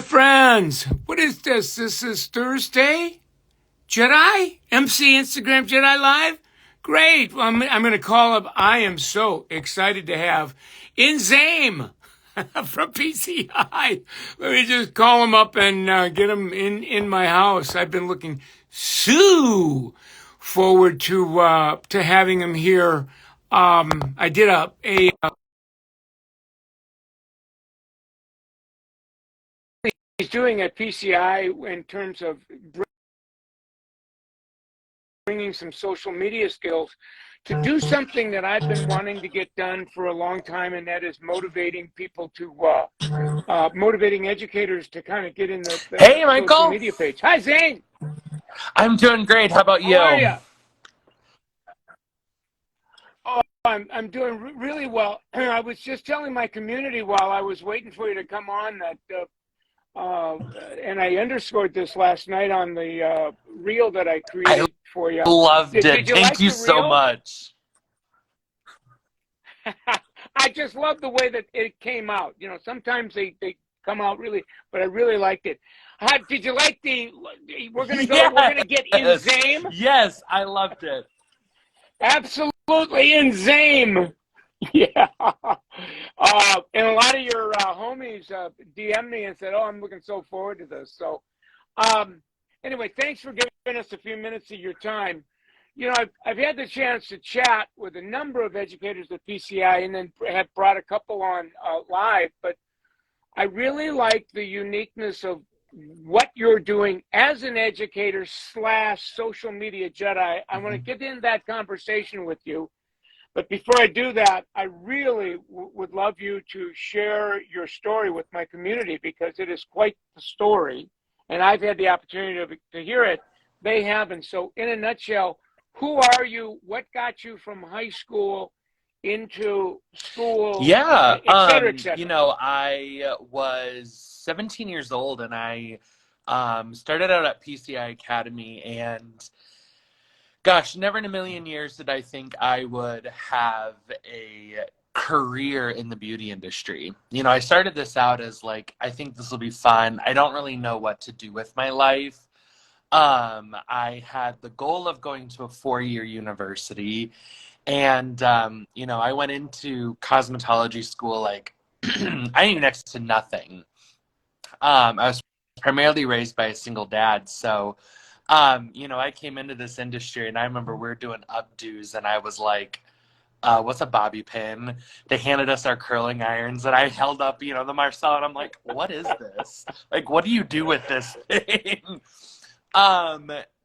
friends. What is this? This is Thursday? Jedi? MC Instagram Jedi Live? Great. Well, I'm going to call up. I am so excited to have in Zane from PCI. Let me just call him up and get him in my house. I've been looking so forward to having him here. I did a he's doing at PCI in terms of bringing some social media skills to do something that I've been wanting to get done for a long time, and that is motivating people to, motivating educators to kind of get in the Hey, social Michael. media page. Hi, Zane. I'm doing great. How about you? How are you? Oh, I'm doing really well. I was just telling my community while I was waiting for you to come on that, and I underscored this last night on the reel that I created for you. Loved it. Did you Thank like you the so reel? much. I just love the way that it came out. You know, sometimes they come out really, but I really liked it. Did you like we're going to go, we're going to get in Zame? Yes, I loved it. Absolutely in Zame. Yeah. And a lot of your homies DM'd me and said, oh, I'm looking so forward to this. So anyway, thanks for giving us a few minutes of your time. You know, I've had the chance to chat with a number of educators at PCI and then have brought a couple on live, but I really like the uniqueness of what you're doing as an educator / social media Jedi. I want to get into that conversation with you. But before I do that, I really would love you to share your story with my community because it is quite the story. And I've had the opportunity to hear it. They haven't. So in a nutshell, who are you? What got you from high school into school? Yeah, et cetera, et cetera. you know, I was 17 years old and I started out at PCI Academy, and gosh, never in a million years did I think I would have a career in the beauty industry. You know, I started this out as like, I think this will be fun. I don't really know what to do with my life. I had the goal of going to a 4-year university, and you know, I went into cosmetology school like I knew next to nothing. I was primarily raised by a single dad, so you know, I came into this industry, and I remember we were doing updos, and I was like, what's a bobby pin? They handed us our curling irons, and I held up, you know, the Marcel, and I'm like, what is this? Like, what do you do with this thing?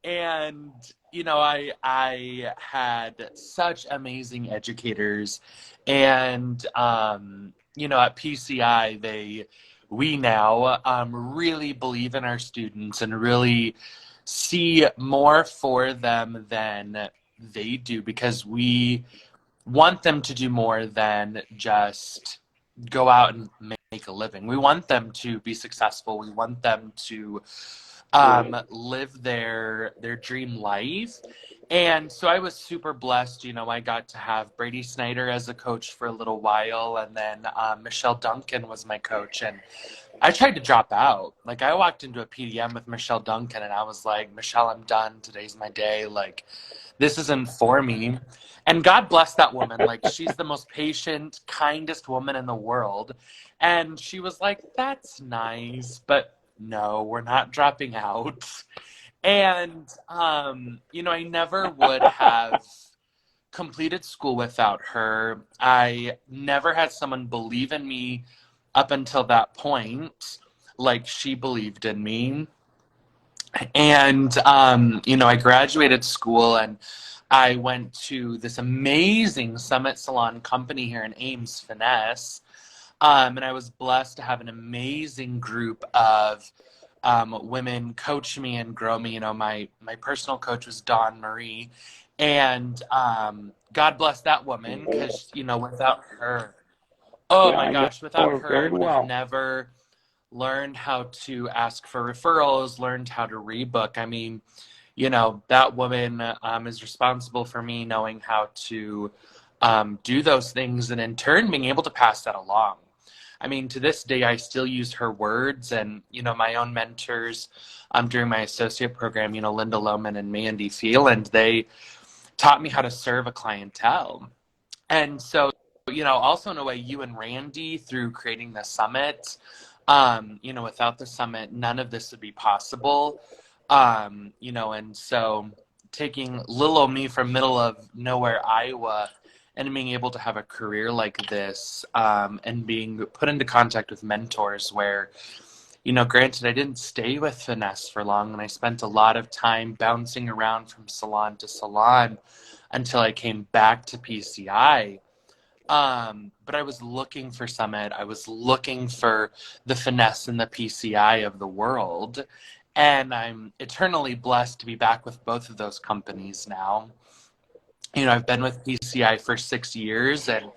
And you know, I had such amazing educators, and you know, at PCI we now really believe in our students and really see more for them than they do, because we want them to do more than just go out and make a living. We want them to be successful. We want them to live their dream life. And so I was super blessed. You know, I got to have Brady Snyder as a coach for a little while, and then Michelle Duncan was my coach. And I tried to drop out. Like, I walked into a PDM with Michelle Duncan, and I was like, Michelle, I'm done. Today's my day. Like, this isn't for me. And God bless that woman. Like, she's the most patient, kindest woman in the world. And she was like, that's nice, but no, we're not dropping out. And, you know, I never would have completed school without her. I never had someone believe in me up until that point, like she believed in me. And, you know, I graduated school and I went to this amazing Summit Salon company here in Ames, Finesse. And I was blessed to have an amazing group of women coach me and grow me. You know, my personal coach was Dawn Marie. And God bless that woman, because, you know, without her, oh Yeah, my I know gosh, without her her, I very would have well. never learned how to ask for referrals, learned how to rebook. I mean, you know, that woman is responsible for me knowing how to do those things, and in turn being able to pass that along. I mean, to this day, I still use her words, and, my own mentors during my associate program, Linda Lohman and Mandy Phelan, they taught me how to serve a clientele. And so, also in a way, you and Randy, through creating the summit, without the summit, none of this would be possible. And so taking little old me from middle of nowhere, Iowa, and being able to have a career like this, and being put into contact with mentors where, granted, I didn't stay with Finesse for long, and I spent a lot of time bouncing around from salon to salon until I came back to PCI. But I was looking for Summit. I was looking for the Finesse and the PCI of the world. And I'm eternally blessed to be back with both of those companies now. I've been with PCI for 6 years, and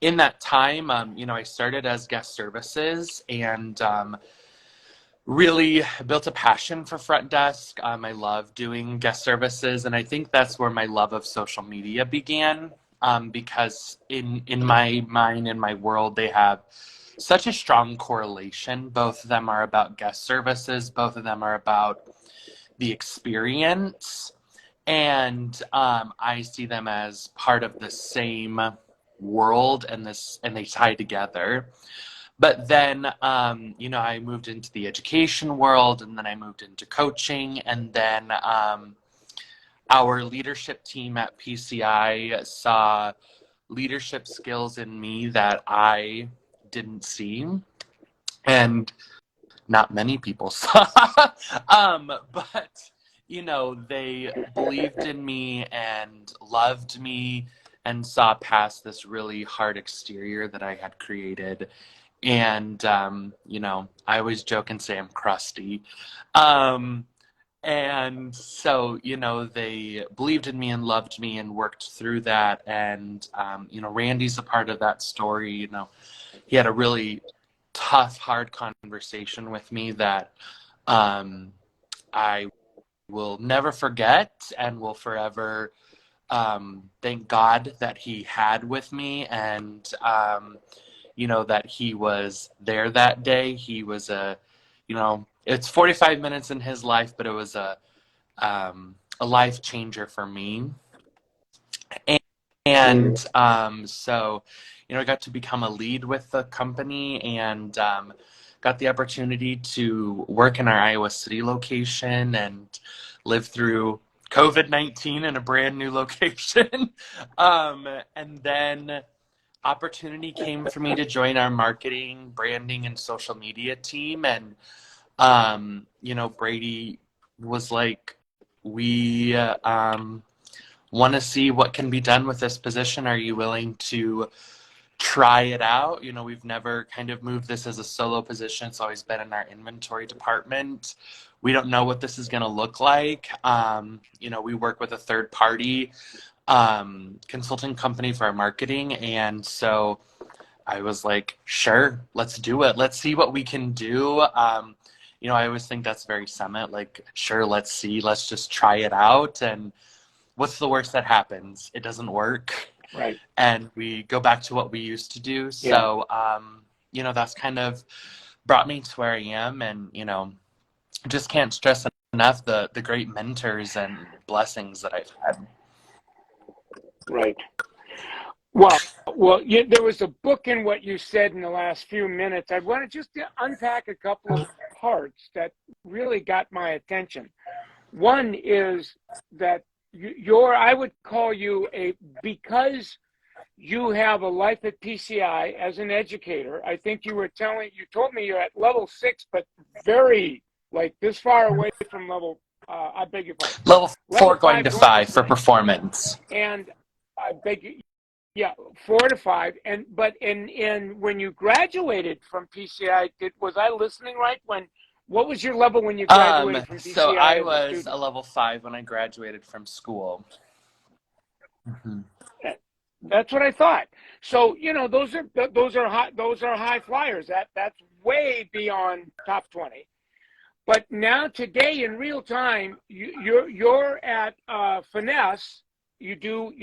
in that time, I started as guest services, and really built a passion for front desk. I love doing guest services, and I think that's where my love of social media began, because in my mind, in my world, they have such a strong correlation. Both of them are about guest services. Both of them are about the experience. And I see them as part of the same world, and they tie together. But then, I moved into the education world, and then I moved into coaching, and then our leadership team at PCI saw leadership skills in me that I didn't see, and not many people saw. But they believed in me and loved me and saw past this really hard exterior that I had created. And, I always joke and say I'm crusty. And so, they believed in me and loved me and worked through that. And, Randy's a part of that story. He had a really tough, hard conversation with me that I will never forget, and will forever thank God that he had with me. And, that he was there that day. He was it's 45 minutes in his life, but it was a life changer for me. And so, I got to become a lead with the company, and got the opportunity to work in our Iowa City location and live through COVID-19 in a brand new location. And then opportunity came for me to join our marketing, branding, and social media team. And, Brady was like, we want to see what can be done with this position. Are you willing to try it out? We've never kind of moved this as a solo position. It's always been in our inventory department. We don't know what this is going to look like. We work with a third party consulting company for our marketing. And so I was like, sure, let's do it. Let's see what we can do. I always think that's very Summit, like, sure, let's see, let's just try it out. And what's the worst that happens? It doesn't work. Right. And we go back to what we used to do. Yeah. So, that's kind of brought me to where I am. And, just can't stress enough the great mentors and blessings that I've had. Right. Well, there was a book in what you said in the last few minutes. I want to just unpack a couple of parts that really got my attention. One is that I would call you because you have a life at PCI as an educator. I think you told me you're at level 6, but very, like, this far away from level, I beg your pardon. Level 4 going to 5 for performance. And I beg you, yeah, 4 to 5. But when you graduated from PCI, was I listening right? What was your level when you graduated from PCI? So I was a level 5 when I graduated from school. Mm-hmm. That's what I thought. So those are high flyers. That's way beyond top 20. But now today in real time, you're at Finesse. You do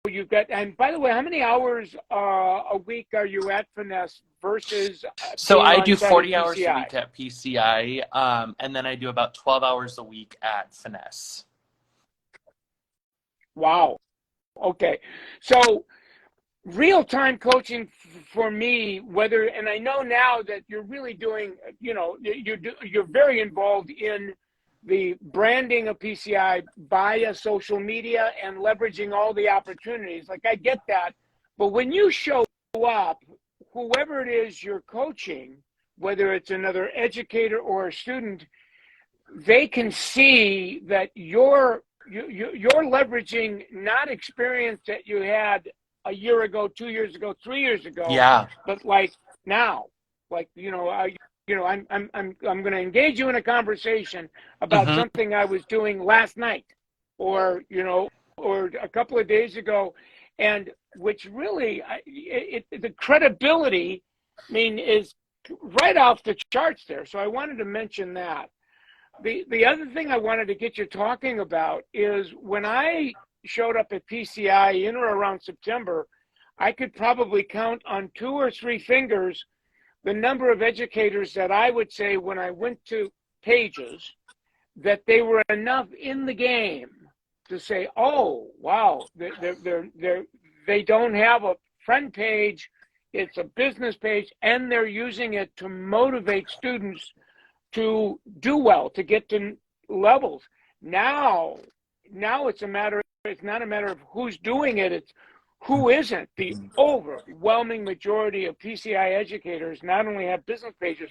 you've got, and by the way, how many hours a week are you at Finesse versus So being I on do site at 40 hours a PCI? week at PCI, and then I do about 12 hours a week at Finesse. Wow. Okay. So real-time coaching for me, whether, and I know now that you're really doing, you're very involved in the branding of PCI via social media and leveraging all the opportunities. Like, I get that. But when you show up, whoever it is you're coaching, whether it's another educator or a student, they can see that you're leveraging not experience that you had a year ago, 2 years ago, 3 years ago, Yeah. but like now, like I'm going to engage you in a conversation about Hmm. something I was doing last night, or or a couple of days ago, and which really the credibility, I mean, is right off the charts there. So I wanted to mention that. The other thing I wanted to get you talking about is when I showed up at PCI in or around September, I could probably count on 2 or 3 fingers the number of educators that I would say when I went to pages that they were enough in the game to say, oh, wow, they don't have a friend page, it's a business page, and they're using it to motivate students to do well, to get to levels. Now it's not a matter of who's doing it, it's who isn't. The overwhelming majority of PCI educators not only have business pages,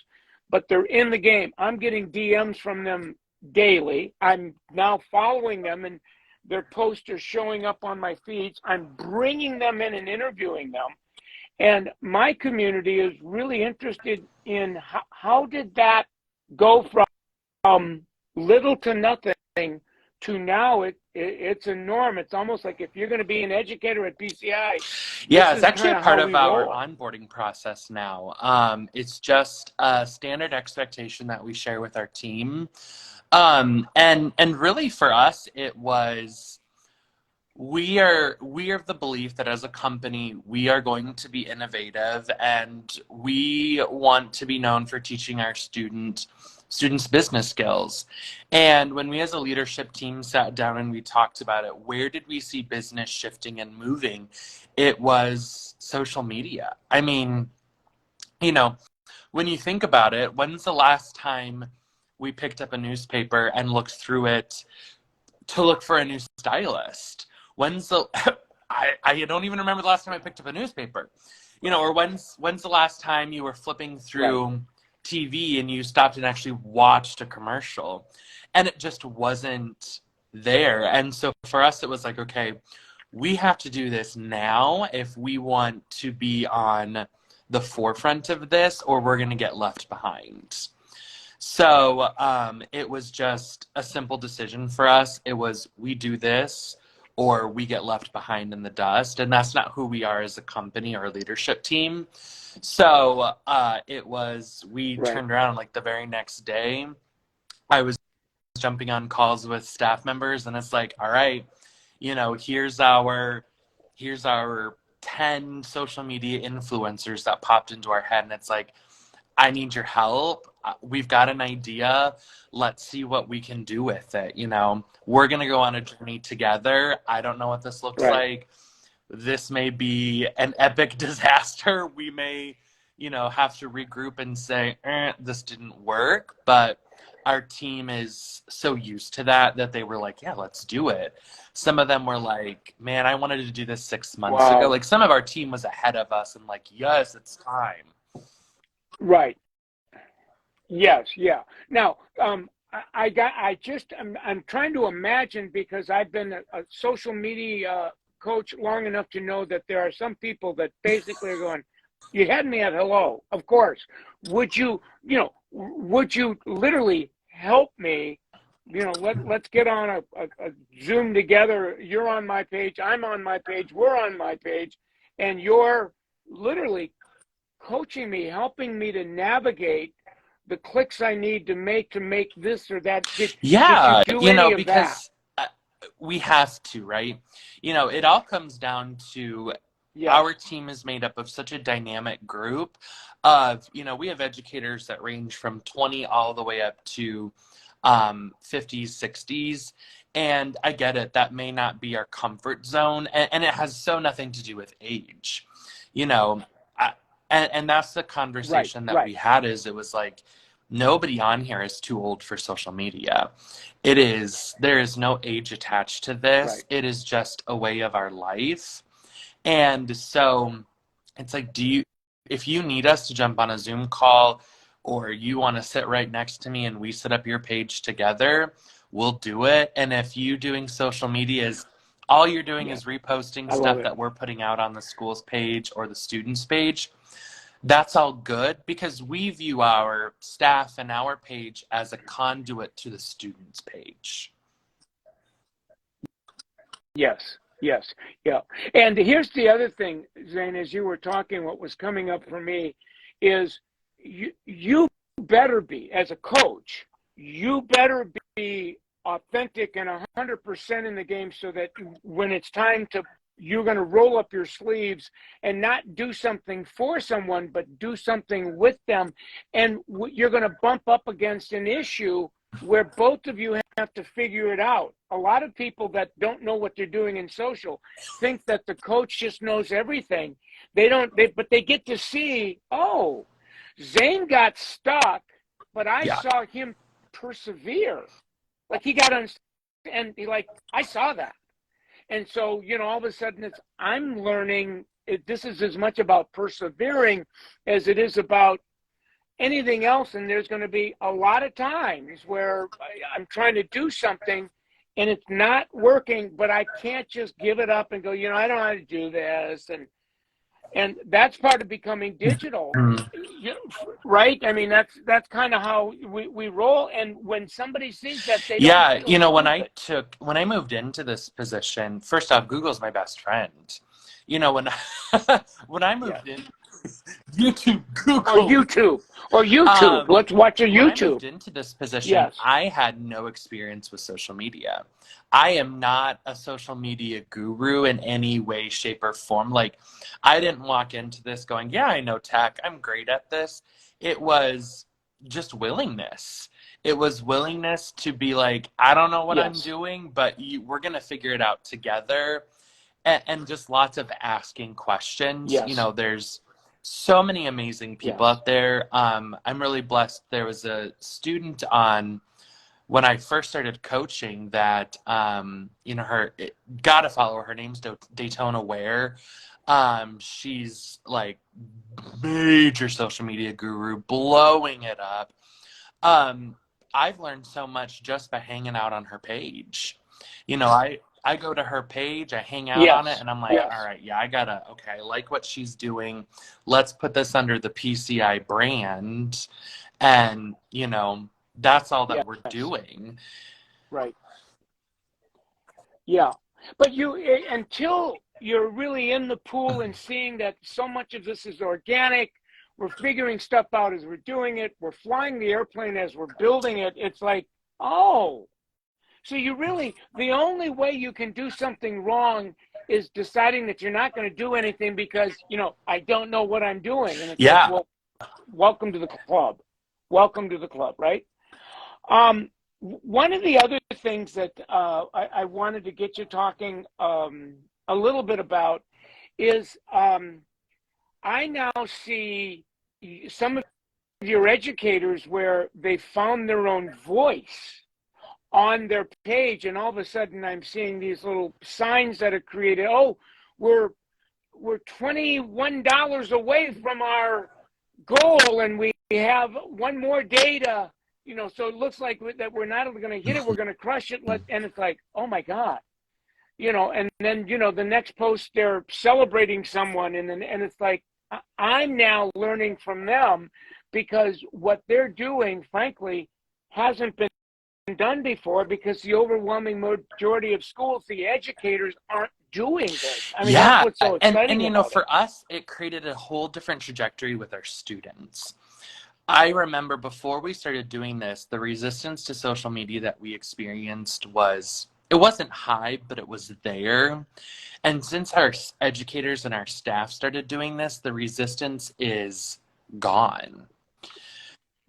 but they're in the game. I'm getting DMs from them daily. I'm now following them, and their posts are showing up on my feeds. I'm bringing them in and interviewing them. And my community is really interested in how did that go from little to nothing to now it's a norm. It's almost like if you're going to be an educator at PCI, Yeah, this it's is actually kind a of part how of we our roll. onboarding process now. It's just a standard expectation that we share with our team. And really for us, it was we are of the belief that as a company, we are going to be innovative and we want to be known for teaching our students business skills. And when we as a leadership team sat down and we talked about it, where did we see business shifting and moving? It was social media. I mean, you know, when you think about it, when's the last time we picked up a newspaper and looked through it to look for a new stylist? When's the I don't even remember the last time I picked up a newspaper. Or when's the last time you were flipping Right. through TV and you stopped and actually watched a commercial? And it just wasn't there. And so for us it was like, okay, we have to do this now if we want to be on the forefront of this, or we're going to get left behind. So it was just a simple decision for us. It was we do this or we get left behind in the dust. And that's not who we are as a company or a leadership team. So we Right. turned around like the very next day. I was jumping on calls with staff members and it's like, all right, here's our 10 social media influencers that popped into our head. And it's like, I need your help. We've got an idea. Let's see what we can do with it. We're going to go on a journey together. I don't know what this looks Right. like. This may be an epic disaster. We may, have to regroup and say, this didn't work. But our team is so used to that they were like, yeah, let's do it. Some of them were like, man, I wanted to do this 6 months ago. Wow. Like some of our team was ahead of us and like, yes, it's time. Right. Yes. Yeah. Now, I'm trying to imagine, because I've been a social media coach long enough to know that there are some people that basically are going, you had me at hello, of course. Would would you literally help me? Let's get on a Zoom together. You're on my page. I'm on my page. We're on my page. And you're literally coaching me, helping me to navigate the clicks I need to make this or that. Did you Yeah, do any of that? because we have to, right? You know, it all comes down to Yes. our team is made up of such a dynamic group of, you know, we have educators that range from 20 all the way up to 50s, 60s. And I get it, that may not be our comfort zone. And it has so nothing to do with age, you know. I, and that's the Right. conversation that Right. we had is it was like, nobody on here is too old for social media. It is, there is no age attached to this. Right. It is just a way of our life. And so it's like, if you need us to jump on a Zoom call or you want to sit right next to me and we set up your page together, we'll do it. And if you doing social media is all you're doing Yeah. is reposting I love stuff it. that we're putting out on the school's page or the student's page, that's all good because we view our staff and our page as a conduit to the student's page. Yes. Yes. Yeah. And here's the other thing, Zane, as you were talking, what was coming up for me is you better be, as a coach, you better be authentic and 100% in the game so that when it's time to, you're going to roll up your sleeves and not do something for someone, but do something with them. And you're going to bump up against an issue where both of you have to figure it out. A lot of people that don't know what they're doing in social think that the coach just knows everything. They don't, but they get to see, oh, Zane got stuck, but I Yeah. saw him persevere. Like he got on, and he like, I saw that. And so, you know, all of a sudden I'm learning this is as much about persevering as it is about anything else. And there's going to be a lot of times where I'm trying to do something and it's not working, but I can't just give it up and go, you know, I don't know how to do this. And that's part of becoming digital, right? I mean, that's kind of how we roll. And when somebody sees that, they don't Yeah, feel you know, stupid. when I moved into this position, first off, Google's my best friend. You know, when when I Yes. moved in, YouTube, Or Google. YouTube. Or YouTube. Let's watch a When I YouTube. moved into this position, Yes. I had no experience with social media. I am not a social media guru in any way, shape, or form. Like, I didn't walk into this going, yeah, I know tech. I'm great at this. It was just willingness. It was willingness to be like, I don't know what I'm Yes. doing, but we're going to figure it out together. And just lots of asking questions. You Yes. know, there's so many amazing people Yes. out there. I'm really blessed. There was a student on when I first started coaching that, you know, gotta follow her. Her name's Daytona Ware. She's like major social media guru, blowing it up. I've learned so much just by hanging out on her page. You know, I go to her page, I hang out on it, Yes. and I'm like, Yes. all right, yeah, okay, I like what she's doing. Let's put this under the PCI brand. And, you know, that's all that we're Yes. doing. Right. Yeah. But until you're really in the pool and seeing that so much of this is organic, we're figuring stuff out as we're doing it, we're flying the airplane as we're building it, it's like, oh, so the only way you can do something wrong is deciding that you're not going to do anything because, you know, I don't know what I'm doing. And it's like, Yeah. well, welcome to the club. Welcome to the club, right? One of the other things that I wanted to get you talking a little bit about is I now see some of your educators where they found their own voice on their page, and all of a sudden I'm seeing these little signs that are created. Oh, we're $21 away from our goal, and we have one more data. You know, so it looks like that we're not only going to hit it, we're going to crush it. And it's like, oh my God, you know. And then the next post they're celebrating someone, and it's like I'm now learning from them because what they're doing, frankly, hasn't been done before because the overwhelming majority of schools, the educators aren't doing this. I mean, that's what's so exciting you know, about it. for us, it created a whole different trajectory with our students. I remember before we started doing this, the resistance to social media that we experienced was it wasn't high, but it was there. And since our educators and our staff started doing this, the resistance is gone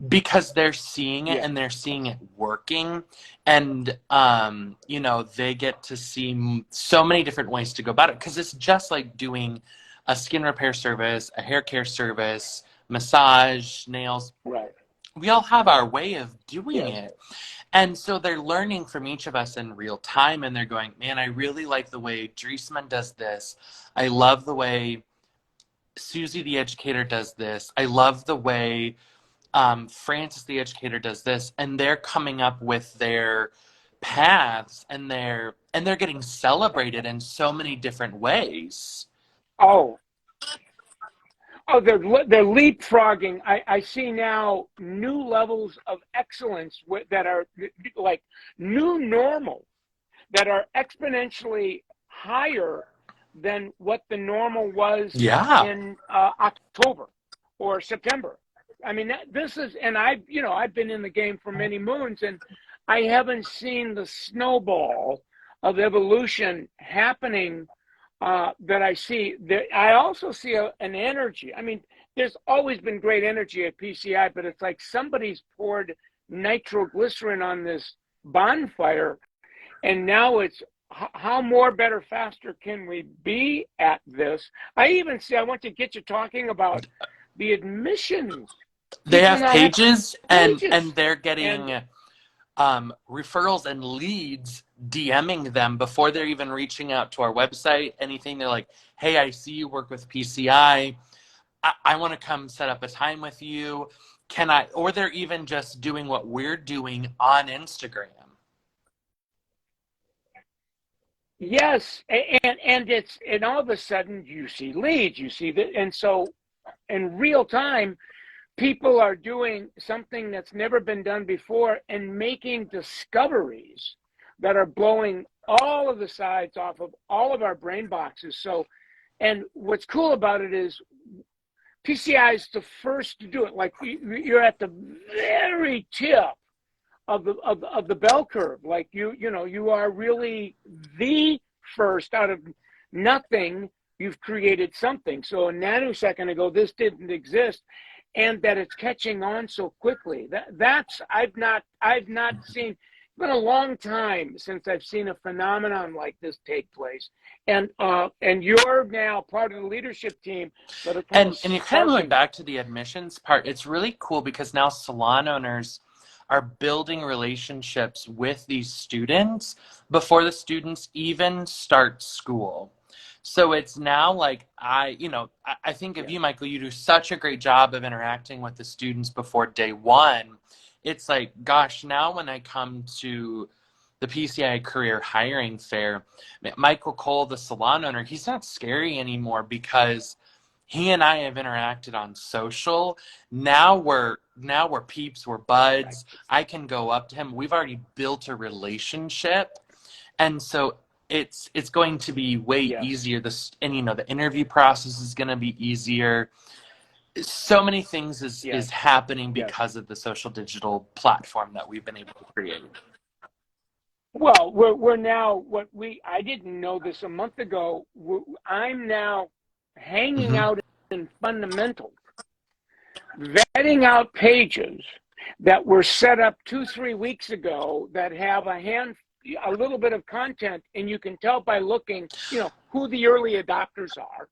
because they're seeing it Yeah. and they're seeing it working. And you know, they get to see so many different ways to go about it, because it's just like doing a skin repair service, a hair care service, massage, nails. Right. We all have our way of doing Yes. it. And so they're learning from each of us in real time, and they're going, man, I really like the way Dreesman does this. I love the way Susie the educator does this. I love the way Francis the educator does this. And they're coming up with their paths, and they're getting celebrated in so many different ways. Oh, oh, they're leapfrogging. I see now new levels of excellence that are like new normal, that are exponentially higher than what the normal was Yeah. in October or September. I mean, this is, and I've been in the game for many moons, and I haven't seen the snowball of evolution happening that I see. I also see an energy. I mean, there's always been great energy at PCI, but it's like somebody's poured nitroglycerin on this bonfire, and now it's how more, better, faster can we be at this? I even see, I want to get you talking about the admissions. They People have now have pages, and pages. they're And getting referrals and leads DMing them before they're even reaching out to our website, anything. They're like, hey, I see you work with PCI. I want to come set up a time with you. Can I? Or they're even just doing what we're doing on Instagram. yes, and all of a sudden you see leads, you see that, and so in real time, people are doing something that's never been done before and making discoveries that are blowing all of the sides off of all of our brain boxes. So, and what's cool about it is PCI is the first to do it. Like you're at the very tip of the bell curve. Like you are really the first out of nothing. You've created something. So a nanosecond ago, this didn't exist, and that it's catching on so quickly. That's I've not seen. It's been a long time since I've seen a phenomenon like this take place, and you're now part of the leadership team that are kind of And you're kind of going sparking it. back to the admissions part. It's really cool because now salon owners are building relationships with these students before the students even start school. So it's now like I think of Yeah, you, Michael, you do such a great job of interacting with the students before day one. It's like, gosh, now when I come to the PCI Career Hiring Fair, Michael Cole, the salon owner, he's not scary anymore because he and I have interacted on social. Now we're peeps, we're right. buds. I can go up to him. We've already built a relationship. And so it's going to be way Yes, easier. The interview process is going to be easier. So many things is yes, happening yes. because of the social digital platform that we've been able to create. Well, we're now I didn't know this a month ago. I'm now hanging Mm-hmm. out in fundamentals, vetting out pages that were set up 2-3 weeks ago that have a little bit of content, and you can tell by looking, who the early adopters are.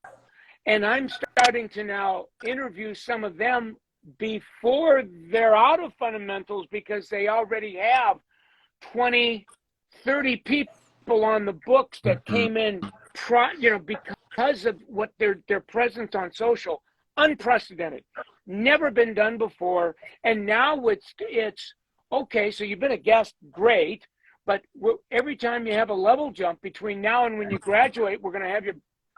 And I'm starting to now interview some of them before they're out of fundamentals, because they already have 20, 30 people on the books that Mm-hmm. came in, because of what their presence on social, unprecedented, never been done before. And now it's okay. So you've been a guest, great, but every time you have a level jump between now and when you graduate, we're going to have you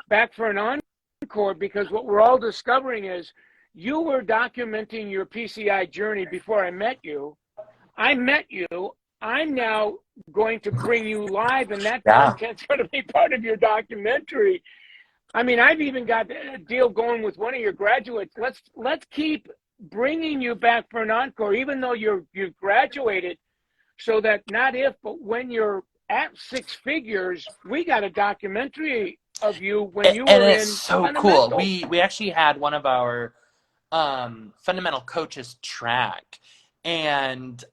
back for an encore, because what we're all discovering is you were documenting your PCI journey before I met you. I met you. I'm now going to bring you live, and that Yeah. content's going to be part of your documentary. I mean, I've even got a deal going with one of your graduates. Let's keep bringing you back for an encore, even though you've graduated, so that not if, but when you're at six figures, we got a documentary of you when you And were it's in so cool. fundamentals. We actually had one of our fundamental coaches track, and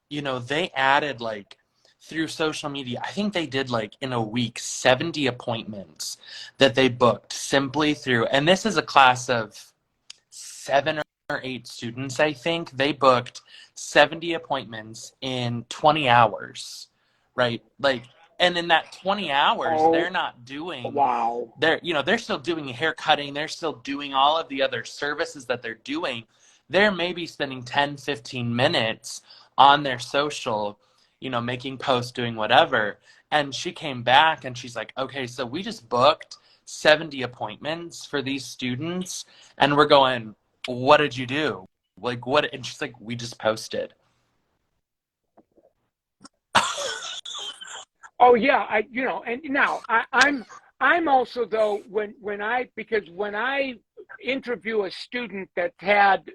you know, they added like through social media, I think they did like in a week 70 appointments that they booked simply through, and this is a class of 7 or 8 students. I think they booked 70 appointments in 20 hours, right? Like, and in that 20 hours, Oh, they're not doing, wow. they're still doing hair cutting, they're still doing all of the other services that they're doing. They're maybe spending 10, 15 minutes on their social, you know, making posts, doing whatever. And she came back and she's like, okay, so we just booked 70 appointments for these students, and we're going, what did you do? Like, what? And she's like, we just posted. Oh yeah, and now I'm also though because when I interview a student that had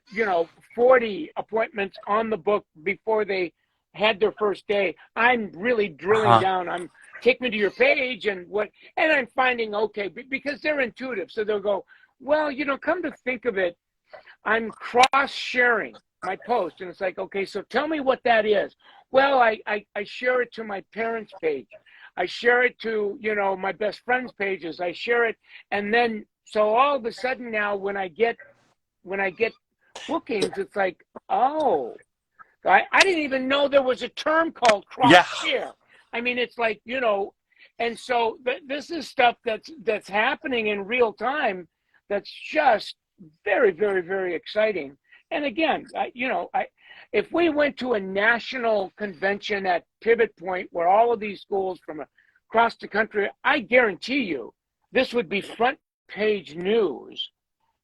40 appointments on the book before they had their first day, I'm really drilling Uh-huh. down. I'm take me to your page and I'm finding okay because they're intuitive, so they'll go, well, come to think of it, I'm cross sharing my post, and it's like, okay, so tell me what that is. Well, I share it to my parents' page. I share it to, my best friend's pages. I share it. And then, so all of a sudden now when I get bookings, it's like, oh, I didn't even know there was a term called cross Yeah. share. I mean, it's like, and so this is stuff that's happening in real time. That's just very, very, very exciting. And again, if we went to a national convention at Pivot Point where all of these schools from across the country, I guarantee you this would be front page news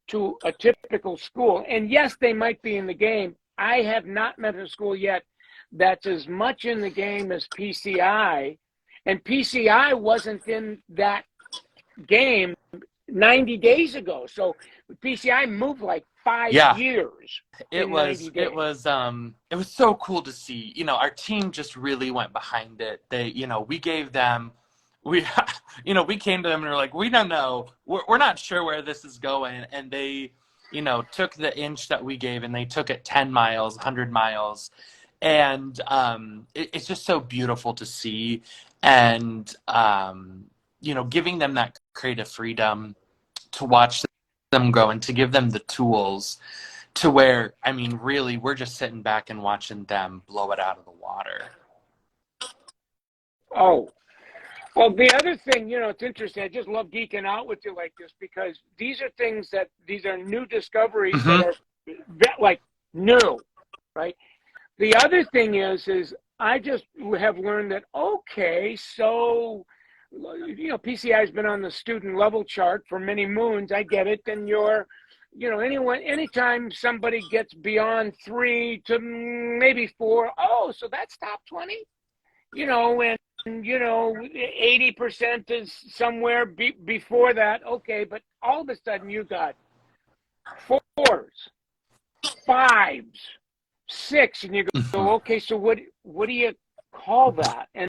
to a typical school. And yes, they might be in the game. I have not met a school yet that's as much in the game as PCI. And PCI wasn't in that game 90 days ago. So PCI moved like 5 Yeah. years It in 90 was days. it was so cool to see. You know, our team just really went behind it. They, we gave them, we we came to them and we were like, we don't know. We're not sure where this is going. And they, took the inch that we gave and they took it 10 miles, 100 miles. And it's just so beautiful to see. And giving them that creative freedom to watch them grow and to give them the tools to where, I mean, really, we're just sitting back and watching them blow it out of the water. Oh, well, the other thing, it's interesting. I just love geeking out with you like this because these are new discoveries that Mm-hmm. are like new, right? The other thing is I just have learned that, okay, so, PCI has been on the student level chart for many moons. I get it. And anytime somebody gets beyond 3 to maybe 4, oh, so that's top 20, and 80% is somewhere before that. Okay, but all of a sudden you got 4s, 5s, 6, and you Mm-hmm. go, okay, so what do you call that? And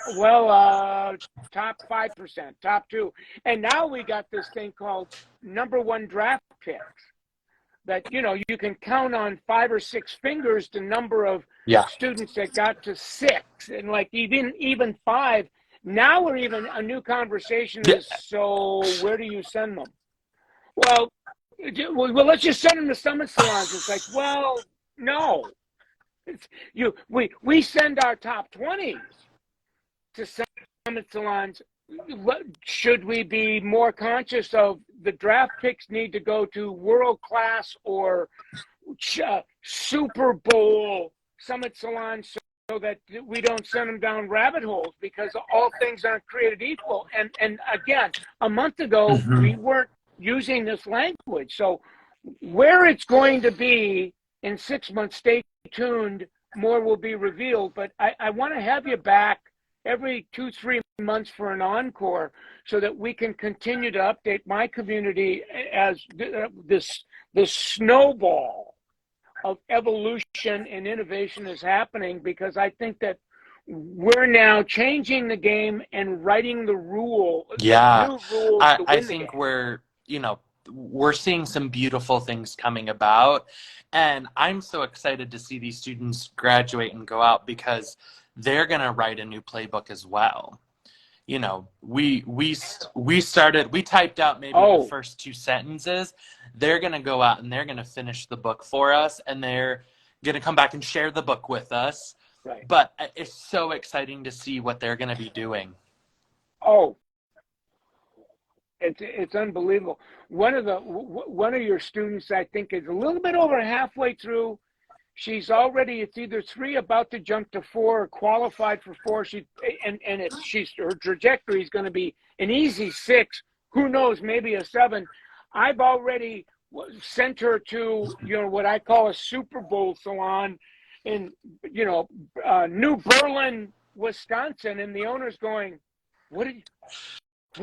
well, top 5%, top 2, and now we got this thing called number 1 draft picks that you can count on 5 or 6 fingers the number of Yeah. students that got to 6, and like even 5. Now we're even a new conversation Yeah. is, so where do you send them? Well, let's just send them to Summit Salons. It's like, well, no. We send our top 20s to Summit Salons. Should we be more conscious of the draft picks need to go to world class or Super Bowl Summit Salons so that we don't send them down rabbit holes, because all things aren't created equal. And again, a month ago, Mm-hmm. we weren't using this language. So where it's going to be in 6 months, stay tuned. More will be revealed. But I want to have you back every 2-3 months for an encore so that we can continue to update my community as this snowball of evolution and innovation is happening, because I think that we're now changing the game and writing the Yeah. new rules to I win the think game. we're seeing some beautiful things coming about. And I'm so excited to see these students graduate and go out because they're going to write a new playbook as well. We typed out maybe the Oh, first two sentences. They're going to go out and they're going to finish the book for us, and they're going to come back and share the book with us. right. But it's so exciting to see what they're going to be doing. Oh, it's unbelievable. One of your students, I think, is a little bit over halfway through. She's already, it's either 3 about to jump to 4 or qualified for 4. Her trajectory is going to be an easy 6. Who knows, maybe a 7. I've already sent her to, what I call a Super Bowl salon in, New Berlin, Wisconsin. And the owner's going, what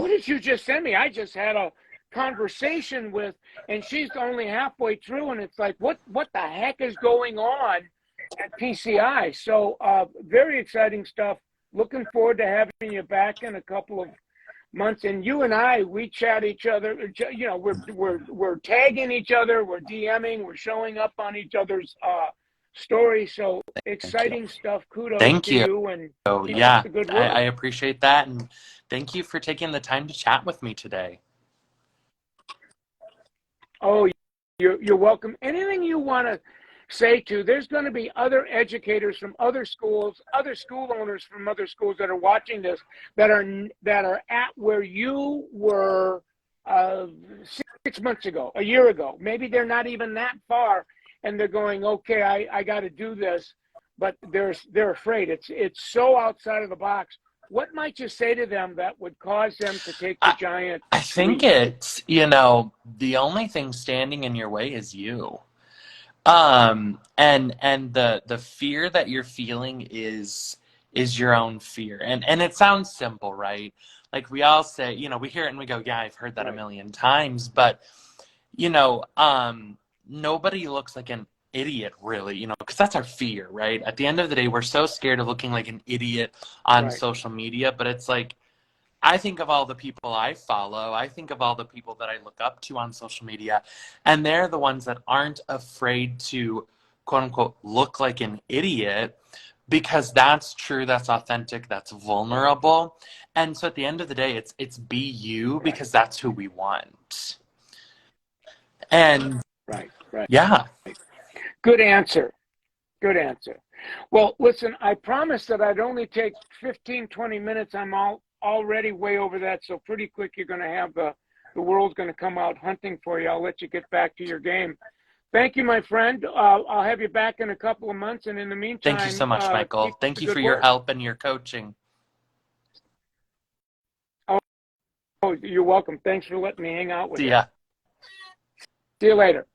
did you just send me? I just had a conversation with, and she's only halfway through, and it's like, what the heck is going on at PCI? So very exciting stuff. Looking forward to having you back in a couple of months. And you and I, we chat each other. We're tagging each other, we're DMing, we're showing up on each other's stories. So exciting stuff. Kudos Thank to you. you, and So keep yeah, up the good I work. appreciate that, and thank you for taking the time to chat with me today. Oh, you're welcome. Anything you want to say to, there's going to be other educators from other schools, other school owners from other schools that are watching this, that are at where you were 6 months ago, a year ago. Maybe they're not even that far, and they're going, okay, I got to do this, but they're afraid. It's so outside of the box. What might you say to them that would cause them to take the giant I think leap? it's, the only thing standing in your way is you. And the fear that you're feeling is your own fear. And it sounds simple, right? Like we all say, we hear it and we go, yeah, I've heard that a Right. million times, but nobody looks like an idiot really, because that's our fear, right? At the end of the day, we're so scared of looking like an idiot on Right. social media, but it's like, I think of all the people I follow. I think of all the people that I look up to on social media, and they're the ones that aren't afraid to, quote unquote, look like an idiot because that's true, that's authentic, that's vulnerable. And so at the end of the day, it's be you Right. because that's who we want. And Right. Right. yeah, Good answer. Good answer. Well, listen, I promised that I'd only take 15, 20 minutes. I'm already way over that. So pretty quick, you're going to have the world's going to come out hunting for you. I'll let you get back to your game. Thank you, my friend. I'll have you back in a couple of months. And in the thank you meantime, so much, keep Michael. up Thank the you for good your work. help and your coaching. Oh, you're welcome. Thanks for letting me hang out with See you. ya. See you later.